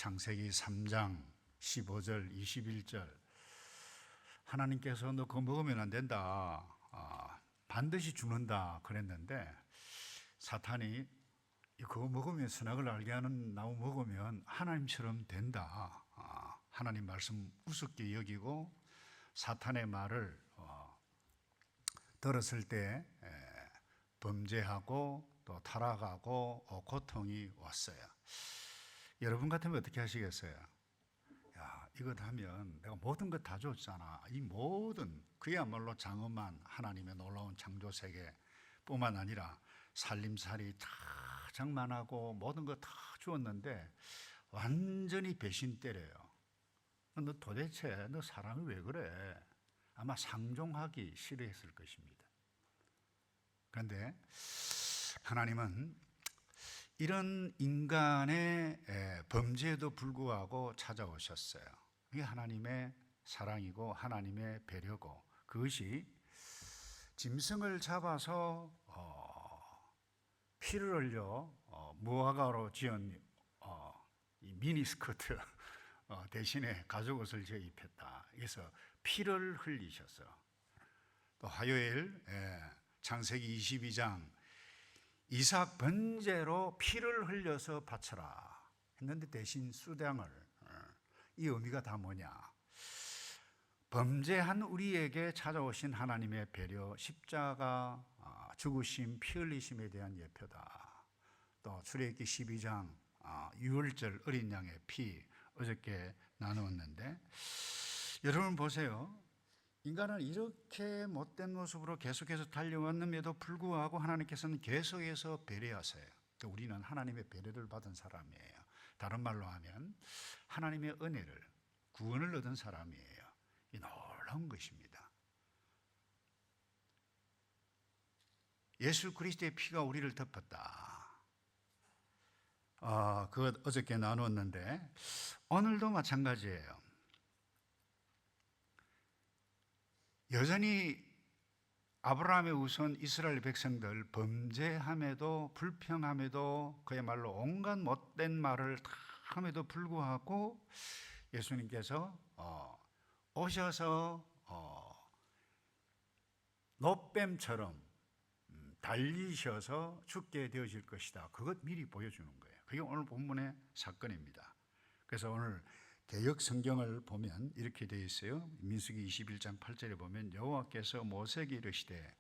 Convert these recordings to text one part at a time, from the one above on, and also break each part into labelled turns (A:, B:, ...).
A: 창세기 3장 15절 21절 하나님께서 너 그거 먹으면 안 된다, 반드시 죽는다 그랬는데 사탄이 그거 먹으면 선악을 알게 하는 나무 먹으면 하나님처럼 된다, 하나님 말씀 우습게 여기고 사탄의 말을 들었을 때 범죄하고 또 타락하고 고통이 왔어요. 여러분 같으면 어떻게 하시겠어요? 야, 이거 하면 내가 모든 것 다 줬잖아. 이 모든 그야말로 장엄한 하나님의 놀라운 창조 세계 뿐만 아니라 살림살이 다 장만하고 모든 것 다 주었는데 완전히 배신 때려요. 너 도대체 너 사람이 왜 그래? 아마 상종하기 싫어했을 것입니다. 그런데 하나님은 이런 인간의 범죄에도 불구하고 찾아오셨어요. 이게 하나님의 사랑이고 하나님의 배려고, 그것이 짐승을 잡아서 피를 흘려 무화과로 지은 이 미니스커트 대신에 가죽옷을 입혔다. 그래서 피를 흘리셨어. 또 화요일 창세기 22장 이삭 번제로 피를 흘려서 바쳐라 했는데 대신 수량을, 이 의미가 다 뭐냐? 범죄한 우리에게 찾아오신 하나님의 배려, 십자가 죽으심, 피 흘리심에 대한 예표다. 또 출애굽기 12장 유월절 어린 양의 피 어저께 나누었는데, 여러분 보세요. 인간은 이렇게 못된 모습으로 계속해서 달려왔음에도 불구하고 하나님께서는 계속해서 배려하세요. 우리는 하나님의 배려를 받은 사람이에요. 다른 말로 하면 하나님의 은혜를, 구원을 얻은 사람이에요. 이 놀라운 것입니다. 예수 그리스도의 피가 우리를 덮었다. 그것 어저께 나누었는데 오늘도 마찬가지예요. 여전히 아브라함의 우선 이스라엘 백성들 범죄함에도 불평함에도 그야말로 온갖 못된 말을 다 함에도 불구하고 예수님께서 오셔서 노뱀처럼 달리셔서 죽게 되어질 것이다. 그것 미리 보여주는 거예요. 그게 오늘 본문의 사건입니다. 그래서 오늘 개역 성경을 보면 이렇게 되어 있어요. 민수기 21장 8절에 보면 여호와께서 모세에게 이르시되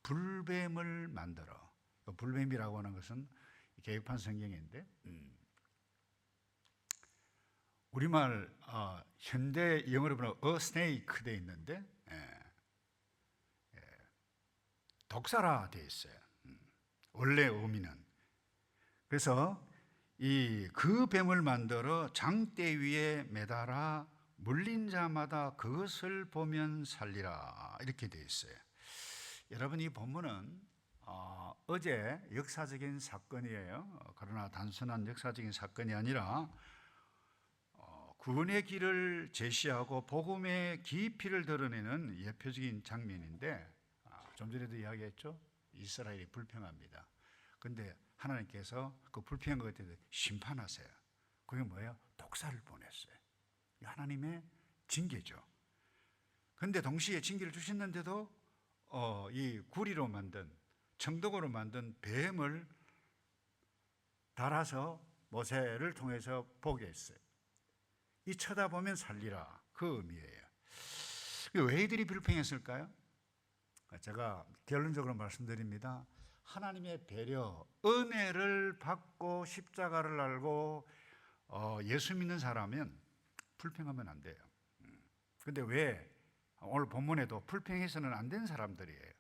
A: 불뱀을 만들어. 불뱀이라고 하는 것은 개역판 성경인데 우리말 현대 영어로 보면 a snake 되어 있는데 독사라 되어 있어요. 원래 의미는. 그래서 그 뱀을 만들어 장대 위에 매달아 물린 자마다 그것을 보면 살리라, 이렇게 되어 있어요. 여러분, 이 본문은 어제 역사적인 사건이에요. 그러나 단순한 역사적인 사건이 아니라 구원의 길을 제시하고 복음의 깊이를 드러내는 예표적인 장면인데, 좀 전에도 이야기했죠. 이스라엘이 불평합니다. 그런데 하나님께서 그 불평한 것에 대해서 심판하세요. 그게 뭐예요? 독사를 보냈어요. 하나님의 징계죠. 그런데 동시에 징계를 주셨는데도 이 구리로 만든, 청동으로 만든 뱀을 달아서 모세를 통해서 보게 했어요. 이 쳐다보면 살리라, 그 의미예요. 왜 이들이 불평했을까요? 제가 결론적으로 말씀드립니다. 하나님의 배려, 은혜를 받고 십자가를 알고 예수 믿는 사람은 불평하면 안 돼요. 그런데 왜 오늘 본문에도 불평해서는 안 된 사람들이에요.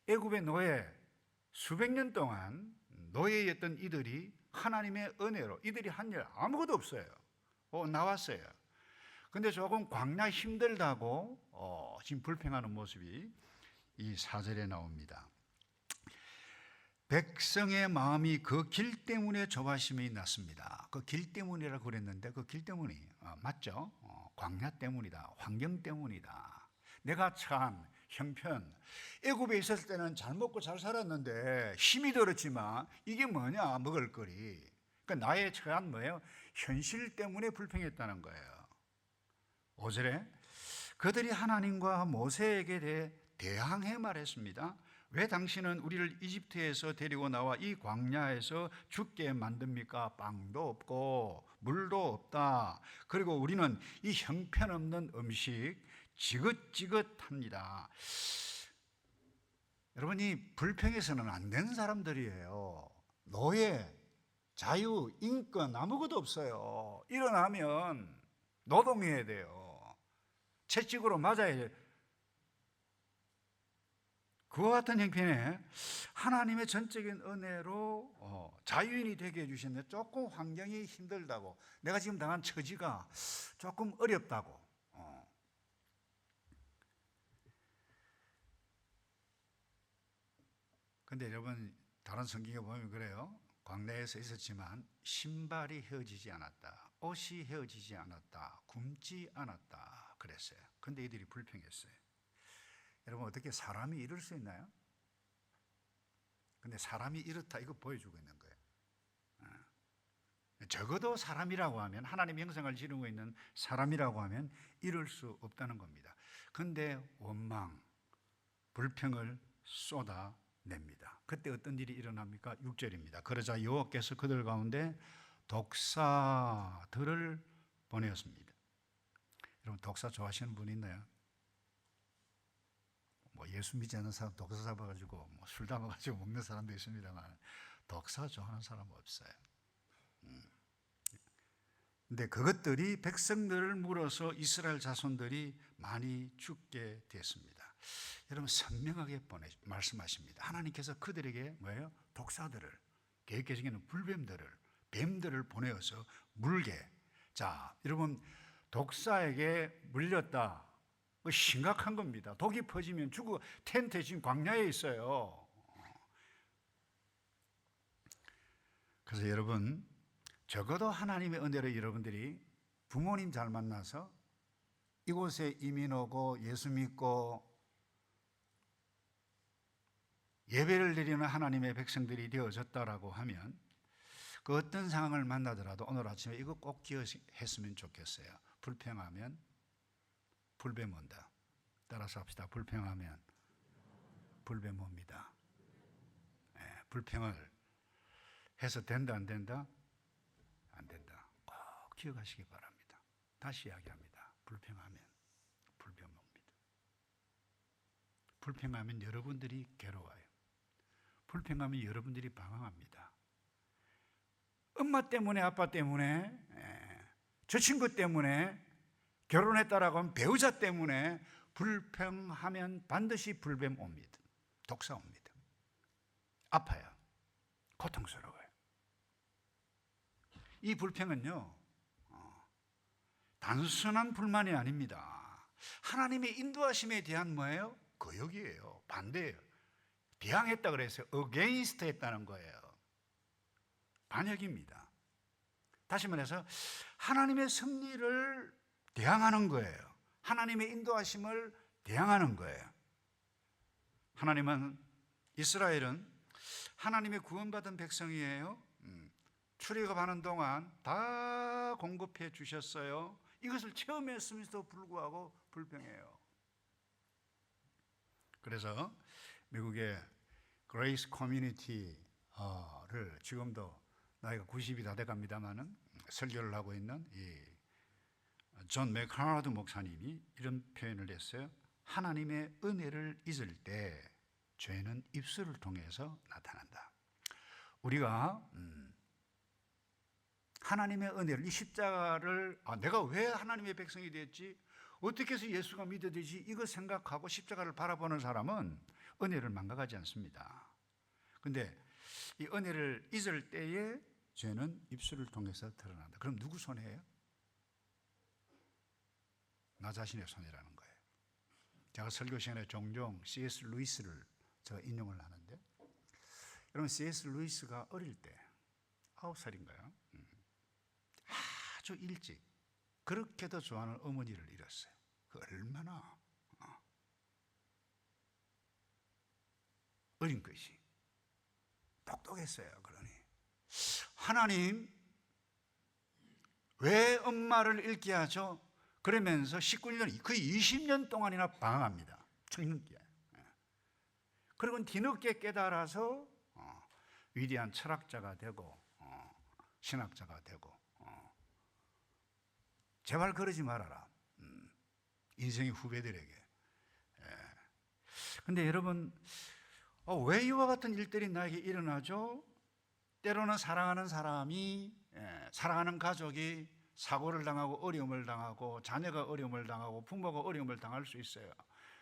A: 애굽의 노예, 수백 년 동안 노예였던 이들이 하나님의 은혜로, 이들이 한 일 아무것도 없어요. 나왔어요. 그런데 조금 광야 힘들다고 지금 불평하는 모습이 이 4절에 나옵니다. 백성의 마음이 그 길 때문에 조바심이 났습니다. 그 길 때문이라고 그랬는데 그 길 때문이 맞죠? 광야 때문이다, 환경 때문이다. 내가 참 형편, 애굽에 있었을 때는 잘 먹고 잘 살았는데 힘이 들었지만 이게 뭐냐, 먹을 거리. 그러니까 나의 처한 뭐예요? 현실 때문에 불평했다는 거예요. 5절에 그들이 하나님과 모세에게 대항해 말했습니다. 왜 당신은 우리를 이집트에서 데리고 나와 이 광야에서 죽게 만듭니까? 빵도 없고 물도 없다. 그리고 우리는 이 형편없는 음식 지긋지긋합니다. 여러분이 불평해서는 안 되는 사람들이에요. 노예, 자유, 인권 아무것도 없어요. 일어나면 노동해야 돼요. 채찍으로 맞아야 돼요. 그와 같은 형편에 하나님의 전적인 은혜로 자유인이 되게 해주셨는데 조금 환경이 힘들다고, 내가 지금 당한 처지가 조금 어렵다고. 근데 여러분, 다른 성경에 보면 그래요. 광야에서 있었지만 신발이 헤어지지 않았다, 옷이 헤어지지 않았다, 굶지 않았다 그랬어요. 근데 이들이 불평했어요. 여러분, 어떻게 사람이 이럴 수 있나요? 근데 사람이 이렇다, 이거 보여주고 있는 거예요. 적어도 사람이라고 하면, 하나님의 형상을 지니고 있는 사람이라고 하면 이럴 수 없다는 겁니다. 근데 원망, 불평을 쏟아냅니다. 그때 어떤 일이 일어납니까? 6절입니다. 그러자 여호와께서 그들 가운데 독사들을 보내었습니다. 여러분, 독사 좋아하시는 분 있나요? 뭐 예수 믿지 않는 사람 독사 잡아가지고 술 담아가지고 먹는 사람도 있습니다만 독사 좋아하는 사람은 없어요. 근데 그것들이 백성들을 물어서 이스라엘 자손들이 많이 죽게 됐습니다. 여러분, 선명하게 말씀하십니다. 하나님께서 그들에게 뭐예요? 독사들을, 계획적인 불뱀들을, 뱀들을 보내어서 물게. 자, 여러분, 독사에게 물렸다, 심각한 겁니다. 독이 퍼지면 죽어. 텐트 지금 광야에 있어요. 그래서 여러분, 적어도 하나님의 은혜로 여러분들이 부모님 잘 만나서 이곳에 이민 오고 예수 믿고 예배를 드리는 하나님의 백성들이 되어졌다라고 하면, 그 어떤 상황을 만나더라도 오늘 아침에 이거 꼭 기억했으면 좋겠어요. 불평하면 불뱀 온다. 따라서 합시다. 불평하면 불뱀 옵니다. 불평을 해서 된다 안 된다? 안 된다. 꼭 기억하시기 바랍니다. 다시 이야기합니다. 불평하면 불뱀 옵니다. 불평하면 여러분들이 괴로워요. 불평하면 여러분들이 방황합니다. 엄마 때문에, 아빠 때문에, 저 친구 때문에, 결혼했다라고 하면 배우자 때문에 불평하면 반드시 불뱀 옵니다. 독사 옵니다. 아파요. 고통스러워요. 이 불평은요, 단순한 불만이 아닙니다. 하나님의 인도하심에 대한 뭐예요? 거역이에요. 반대예요. 대항했다 그랬어요. against 했다는 거예요. 반역입니다. 다시 말해서 하나님의 섭리를 대항하는 거예요. 하나님의 인도하심을 대항하는 거예요. 하나님은, 이스라엘은 하나님의 구원받은 백성이에요. 출애굽하는 동안 다 공급해 주셨어요. 이것을 체험했음에도 불구하고 불평해요. 그래서 미국의 그레이스 커뮤니티를 지금도 나이가 90이 다 돼갑니다만은 설교를 하고 있는 이 존 맥하드 목사님이 이런 표현을 했어요. 하나님의 은혜를 잊을 때 죄는 입술을 통해서 나타난다. 우리가 하나님의 은혜를, 이 십자가를, 내가 왜 하나님의 백성이 됐지? 어떻게 해서 예수가 믿어지지? 이거 생각하고 십자가를 바라보는 사람은 은혜를 망각하지 않습니다. 근데 이 은혜를 잊을 때에 죄는 입술을 통해서 드러난다. 그럼 누구 손해예요? 나 자신의 손해라는 거예요. 제가 설교 시간에 종종 C.S. 루이스를 제가 인용을 하는데, 여러분, C.S. 루이스가 어릴 때 9살인가요? 아주 일찍 그렇게도 좋아하는 어머니를 잃었어요. 그 얼마나 어린 것이 똑똑했어요. 그러니 하나님, 왜 엄마를 잃게 하죠? 그러면서 19년, 거의 20년 동안이나 방황합니다. 청년기에. 그리고 뒤늦게 깨달아서 위대한 철학자가 되고 신학자가 되고. 제발 그러지 말아라. 인생의 후배들에게. 근데 여러분, 왜 이와 같은 일들이 나에게 일어나죠? 때로는 사랑하는 사람이, 사랑하는 가족이 사고를 당하고 어려움을 당하고 자녀가 어려움을 당하고 부모가 어려움을 당할 수 있어요.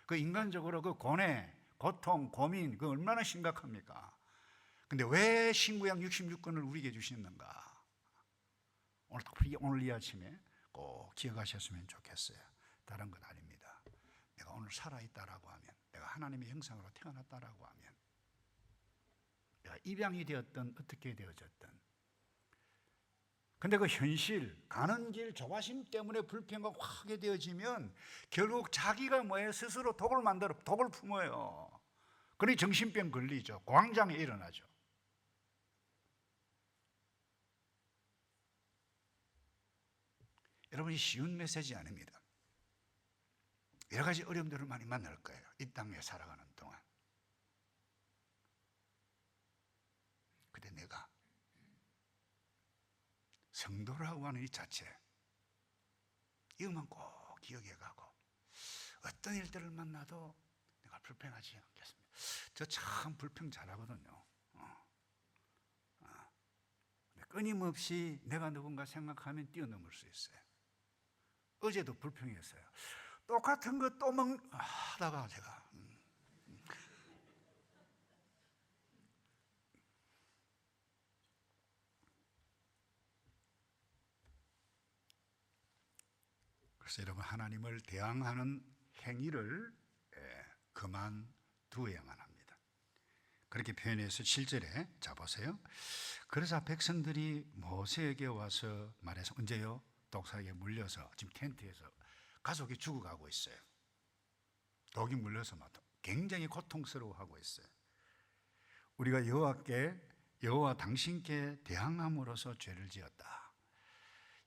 A: 그 인간적으로 그 고뇌, 고통, 고민, 그 얼마나 심각합니까? 근데 왜 신구약 66권을 우리에게 주시는가? 오늘 이 아침에 꼭 기억하셨으면 좋겠어요. 다른 건 아닙니다. 내가 오늘 살아있다라고 하면, 내가 하나님의 형상으로 태어났다라고 하면, 내가 입양이 되었든 어떻게 되어졌든, 근데 그 현실, 가는 길 조바심 때문에 불평과 하게 되어지면 결국 자기가 뭐예요? 스스로 독을 만들어 독을 품어요. 그러니 정신병 걸리죠. 공황장애 일어나죠. 여러분이 쉬운 메시지 아닙니다. 여러 가지 어려움들을 많이 만날 거예요. 이 땅에 살아가는 동안. 근데 내가 성도라고 하는 이 자체, 이것만 꼭 기억해 가고 어떤 일들을 만나도 내가 불평하지 않겠습니다. 저 참 불평 잘하거든요. 끊임없이 내가 누군가 생각하면 뛰어넘을 수 있어요. 어제도 불평했어요. 똑같은 거 또 하다가 제가 그래서 여러분, 하나님을 대항하는 행위를 그만두어야만 합니다. 그렇게 표현해서 7절에 자 보세요. 그래서 백성들이 모세에게 와서 말해서, 언제요? 독사에게 물려서 지금 텐트에서 가족이 죽어가고 있어요. 독이 물려서 굉장히 고통스러워하고 있어요. 우리가 여호와 당신께 대항함으로써 죄를 지었다.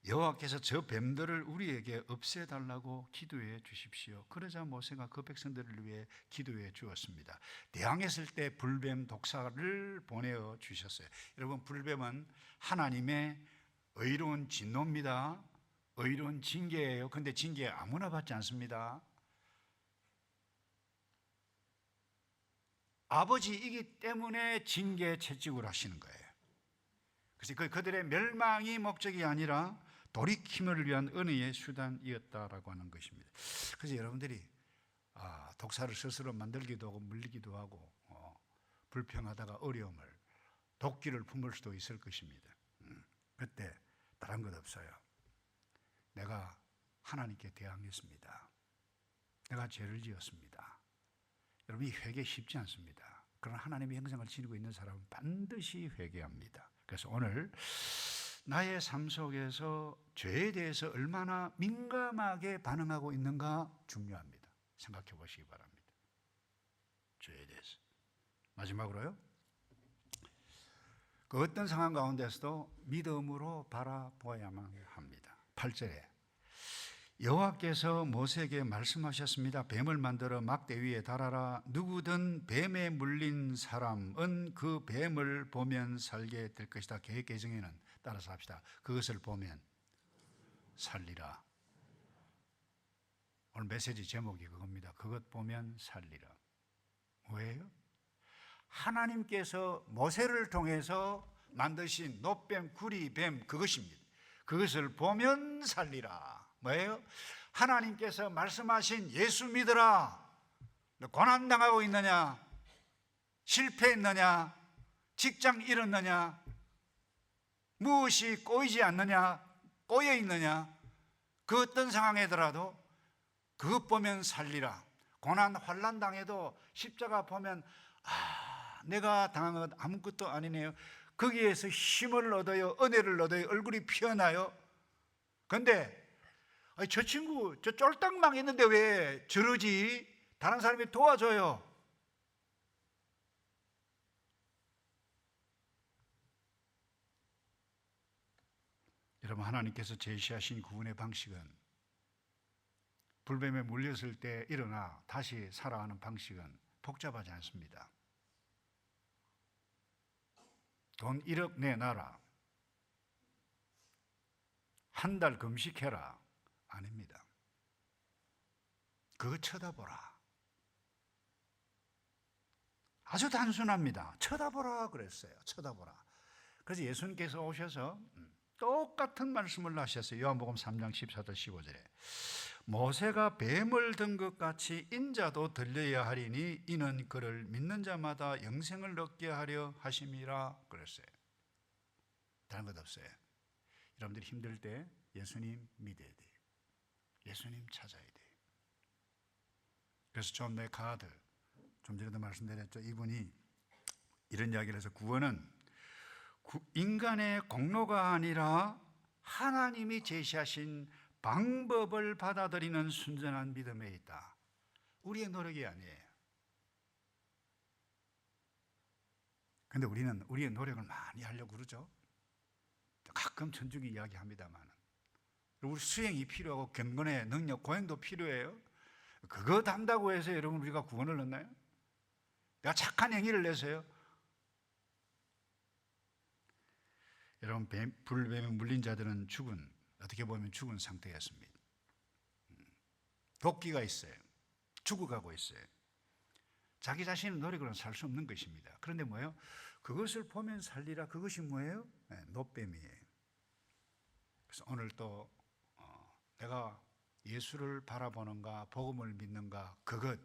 A: 여호와께서 저 뱀들을 우리에게 없애달라고 기도해 주십시오. 그러자 모세가 그 백성들을 위해 기도해 주었습니다. 대항했을 때 불뱀 독사를 보내어 주셨어요. 여러분, 불뱀은 하나님의 의로운 진노입니다. 의로운 징계예요. 근데 징계 아무나 받지 않습니다. 아버지이기 때문에 징계 채찍을 하시는 거예요. 그래서 그들의 멸망이 목적이 아니라 돌이킴을 위한 은혜의 수단이었다라고 하는 것입니다. 그래서 여러분들이 독사를 스스로 만들기도 하고 물리기도 하고 불평하다가 어려움을, 도끼를 품을 수도 있을 것입니다. 그때 다른 것 없어요. 내가 하나님께 대항했습니다. 내가 죄를 지었습니다. 여러분, 이 회개 쉽지 않습니다. 그러나 하나님의 형상을 지니고 있는 사람은 반드시 회개합니다. 그래서 오늘 나의 삶 속에서 죄에 대해서 얼마나 민감하게 반응하고 있는가 중요합니다. 생각해 보시기 바랍니다. 죄에 대해서. 마지막으로요, 그 어떤 상황 가운데서도 믿음으로 바라보아야만 합니다. 8절에 여호와께서 모세에게 말씀하셨습니다. 뱀을 만들어 막대 위에 달아라. 누구든 뱀에 물린 사람은 그 뱀을 보면 살게 될 것이다. 개역 개정에는 따라서 합시다. 그것을 보면 살리라. 오늘 메시지 제목이 그겁니다. 그것 보면 살리라. 왜요? 하나님께서 모세를 통해서 만드신 노뱀, 구리뱀, 그것입니다. 그것을 보면 살리라. 뭐예요? 하나님께서 말씀하신 예수 믿으라. 너 고난당하고 있느냐? 실패했느냐? 직장 잃었느냐? 무엇이 꼬이지 않느냐? 꼬여 있느냐? 그 어떤 상황이더라도 그것 보면 살리라. 고난 환난 당해도 십자가 보면 내가 당한 것 아무것도 아니네요. 거기에서 힘을 얻어요. 은혜를 얻어요. 얼굴이 피어나요. 그런데 저 친구 저 쫄딱 망했는데 왜 저러지? 다른 사람이 도와줘요. 여러분, 하나님께서 제시하신 구원의 방식은 불뱀에 물렸을 때 일어나 다시 살아가는 방식은 복잡하지 않습니다. 돈 1억 내놔라, 한 달 금식해라, 아닙니다. 그거 쳐다보라. 아주 단순합니다. 쳐다보라 그랬어요. 쳐다보라. 그래서 예수님께서 오셔서 똑같은 말씀을 하셨어요. 요한복음 3장 14절 15절에 모세가 뱀을 든 것 같이 인자도 들려야 하리니 이는 그를 믿는 자마다 영생을 얻게 하려 하심이라 그랬어요. 다른 것 없어요. 여러분들이 힘들 때 예수님 믿어야 돼요. 예수님 찾아야 돼요. 그래서 존 맥카드, 좀 전에도 말씀드렸죠. 이분이 이런 이야기를 해서 구원은 인간의 공로가 아니라 하나님이 제시하신 방법을 받아들이는 순전한 믿음에 있다. 우리의 노력이 아니에요. 그런데 우리는 우리의 노력을 많이 하려고 그러죠. 가끔 천주교 이야기합니다만 우리 수행이 필요하고 경건의 능력, 고행도 필요해요. 그거 단다고 해서 여러분 우리가 구원을 얻나요? 내가 착한 행위를 내서요? 여러분, 불뱀에 물린 자들은 어떻게 보면 죽은 상태였습니다. 도끼가 있어요. 죽어가고 있어요. 자기 자신의 노력으로는 살 수 없는 것입니다. 그런데 뭐예요? 그것을 보면 살리라. 그것이 뭐예요? 네, 노뱀이에요. 그래서 오늘 또 내가 예수를 바라보는가, 복음을 믿는가, 그것,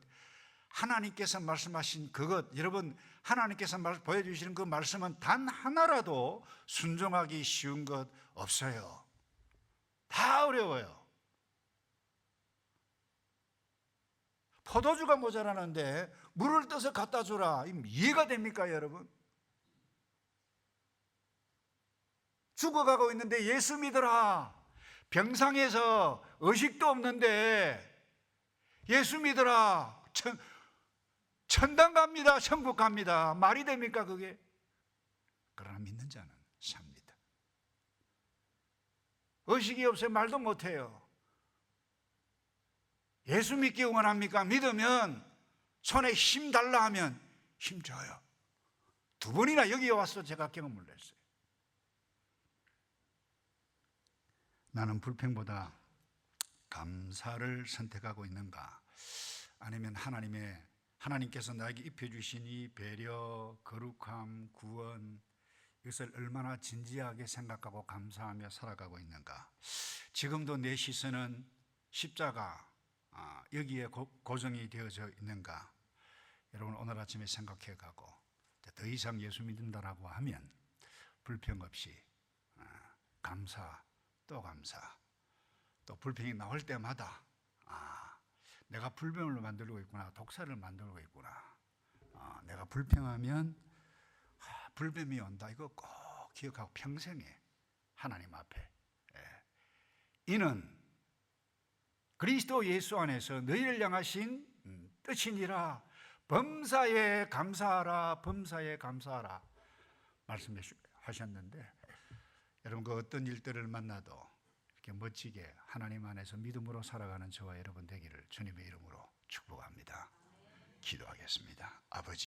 A: 하나님께서 말씀하신 그것, 여러분, 하나님께서 보여주시는 그 말씀은 단 하나라도 순종하기 쉬운 것 없어요. 다 어려워요. 포도주가 모자라는데 물을 떠서 갖다 주라. 이해가 됩니까, 여러분? 죽어가고 있는데 예수 믿어라. 병상에서 의식도 없는데 예수 믿어라. 천당 갑니다. 천국 갑니다. 말이 됩니까, 그게? 그러나 믿는 자는 삽니다. 의식이 없어요. 말도 못해요. 예수 믿기 원합니까? 믿으면 손에 힘 달라 하면 힘 줘요. 2번이나 여기 와서 제가 경험을 했어요. 나는 불평보다 감사를 선택하고 있는가? 아니면 하나님께서 나에게 입혀주신 이 배려, 거룩함, 구원, 이것을 얼마나 진지하게 생각하고 감사하며 살아가고 있는가? 지금도 내 시선은 십자가, 여기에 고정이 되어져 있는가? 여러분, 오늘 아침에 생각해 가고 더 이상 예수 믿는다라고 하면 불평 없이 감사, 또 감사, 또 불평이 나올 때마다 내가 불병을 만들고 있구나, 독사를 만들고 있구나, 내가 불평하면 불뱀이 온다, 이거 꼭 기억하고 평생에 하나님 앞에, 이는 그리스도 예수 안에서 너희를 향하신 뜻이니라. 범사에 감사하라, 범사에 감사하라 말씀하셨는데, 여러분, 그 어떤 일들을 만나도 이렇게 멋지게 하나님 안에서 믿음으로 살아가는 저와 여러분 되기를 주님의 이름으로 축복합니다. 기도하겠습니다. 아버지,